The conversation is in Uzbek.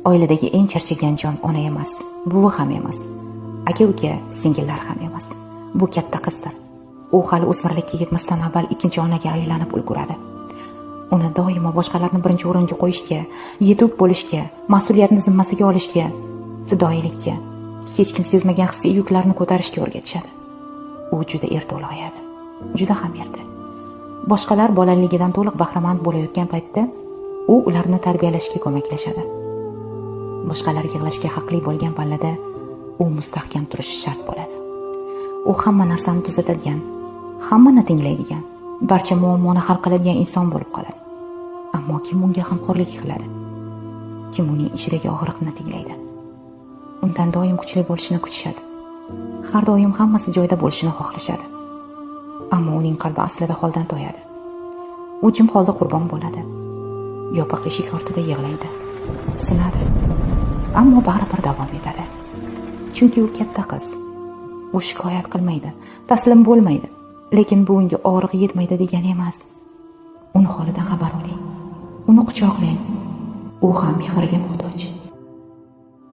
Oiladagi eng charchagan jon ona emas, buvi ham emas, aka-uka, singillar ham emas. Bu katta qizdir. U hali o'smirlikka yetmasdan avval ikkinchi onaga aylanib ulguradi. Uni doimo boshqalarni birinchi o'ringa qo'yishga, yetuk bo'lishga, mas'uliyatni zimmasiga olishga, fidoyilikka, hech kim sezmagan hissiy yuklarni ko'tarishga o'rgatishadi. U juda erta ulg'ayadi. Juda ham erta. Boshqalar bolaligidan to'liq bahramand bo'layotgan paytda u ularni tarbiyalashga ko'maklashadi. Boshqalar yig'lashga haqli bo'lgan pallada u mustahkam turishi shart bo'ladi. U hamma narsani tuzatadigan, hammani tinglaydigan, barcha muammoni hal qiladigan inson bo'lib qoladi. Ammo kim unga g'amxo'rlik qiladi? Kim uning ichidagi og'riqni tinglaydi? Undan doim kuchli bo'lishini kutishadi. Har doim hammasi joyida bo'lishini xohlashadi. Ammo uning qalbi aslida holdan toyadi. U jim holda qurbon bo'ladi. Yopiq eshik ortida yig'laydi. Sinadi. Ammo baribir davom etadi. Chunki u katta qiz. U shikoyat qilmaydi, taslim bo'lmaydi. Lekin bu unga og'riq yetmaydi degani emas. Uni holidan xabar oling. Uni quchoqlang. U ham mehriga muhtoj.